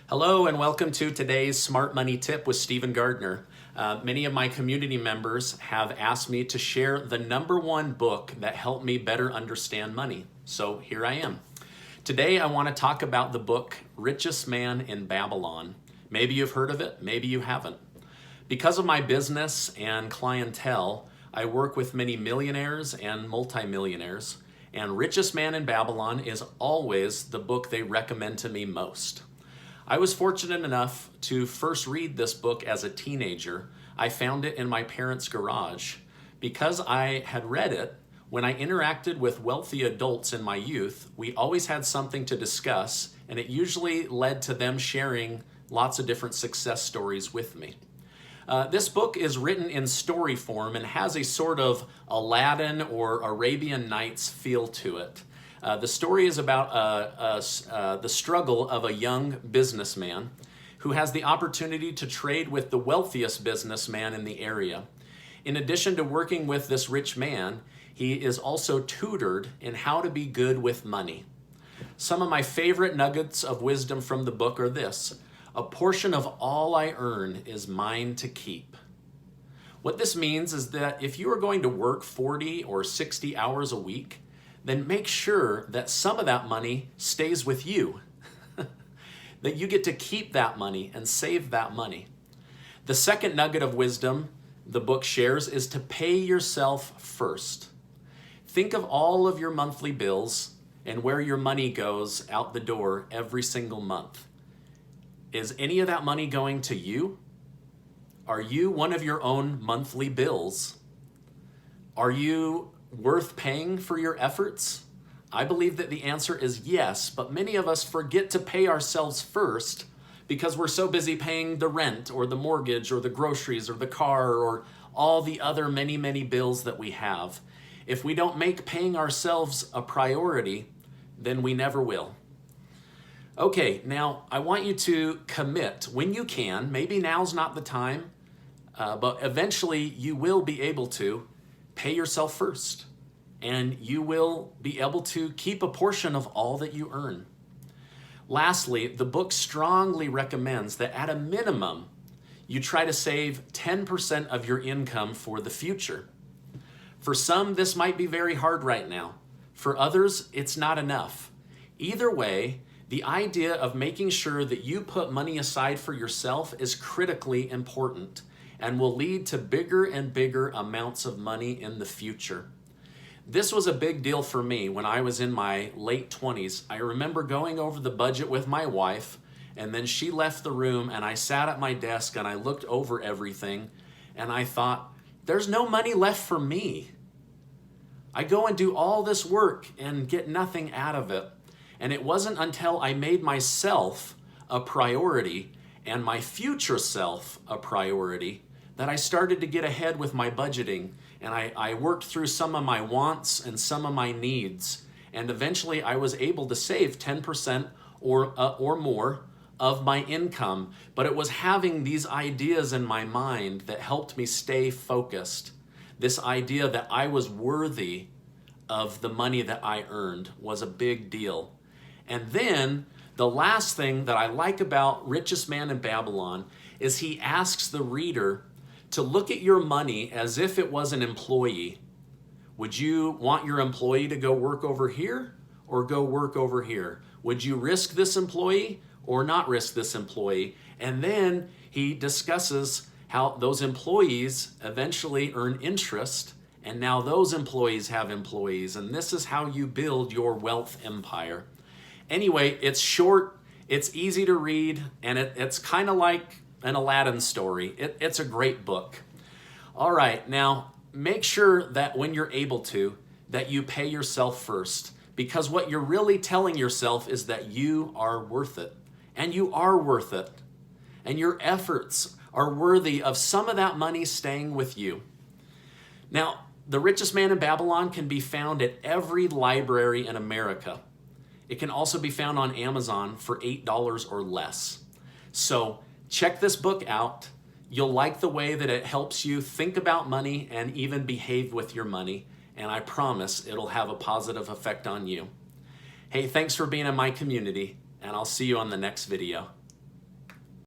Hello and welcome to today's Smart Money Tip with Stephen Gardner. Many of my community members have asked me to share the #1 book that helped me better understand money. So here I am. Today I want to talk about the book Richest Man in Babylon. Maybe you've heard of it, maybe you haven't. Because of my business and clientele, I work with many millionaires and multimillionaires, and Richest Man in Babylon is always the book they recommend to me most. I was fortunate enough to first read this book as a teenager. I found it in my parents' garage. Because I had read it, when I interacted with wealthy adults in my youth, we always had something to discuss, and it usually led to them sharing lots of different success stories with me. This book is written in story form and has a sort of Aladdin or Arabian Nights feel to it. The story is about the struggle of a young businessman who has the opportunity to trade with the wealthiest businessman in the area. In addition to working with this rich man, he is also tutored in how to be good with money. Some of my favorite nuggets of wisdom from the book are this: a portion of all I earn is mine to keep. What this means is that if you are going to work 40 or 60 hours a week, then make sure that some of that money stays with you, that you get to keep that money and save that money. The second nugget of wisdom the book shares is to pay yourself first. Think of all of your monthly bills and where your money goes out the door every single month. Is any of that money going to you? Are you one of your own monthly bills? Are you worth paying for your efforts? I believe that the answer is yes, but many of us forget to pay ourselves first because we're so busy paying the rent or the mortgage or the groceries or the car or all the other many bills that we have. If we don't make paying ourselves a priority, then we never will. Okay, now I want you to commit when you can. Maybe now's not the time, but eventually you will be able to pay yourself first, and you will be able to keep a portion of all that you earn. Lastly, the book strongly recommends that at a minimum, you try to save 10% of your income for the future. For some, this might be very hard right now. For others, it's not enough. Either way, the idea of making sure that you put money aside for yourself is critically important and will lead to bigger and bigger amounts of money in the future. This was a big deal for me when I was in my late 20s. I remember going over the budget with my wife, and then she left the room, and I sat at my desk and I looked over everything, and I thought, there's no money left for me. I go and do all this work and get nothing out of it. And it wasn't until I made myself a priority and my future self a priority that I started to get ahead with my budgeting, and I worked through some of my wants and some of my needs, and eventually I was able to save 10% or more of my income. But it was having these ideas in my mind that helped me stay focused. This idea that I was worthy of the money that I earned was a big deal. And then the last thing that I like about Richest Man in Babylon is he asks the reader to look at your money as if it was an employee. Would you want your employee to go work over here or go work over here? Would you risk this employee or not risk this employee? And then he discusses how those employees eventually earn interest, and now those employees have employees, and this is how you build your wealth empire. Anyway, it's short, it's easy to read, and it's kind of like an Aladdin story. It's a great book. All right, now make sure that when you're able to, that you pay yourself first, because what you're really telling yourself is that you are worth it, and you are worth it, and your efforts are worthy of some of that money staying with you. Now, The Richest Man in Babylon can be found at every library in America. It can also be found on Amazon for $8 or less. So check this book out. You'll like the way that it helps you think about money and even behave with your money. And I promise it'll have a positive effect on you. Hey, thanks for being in my community, and I'll see you on the next video.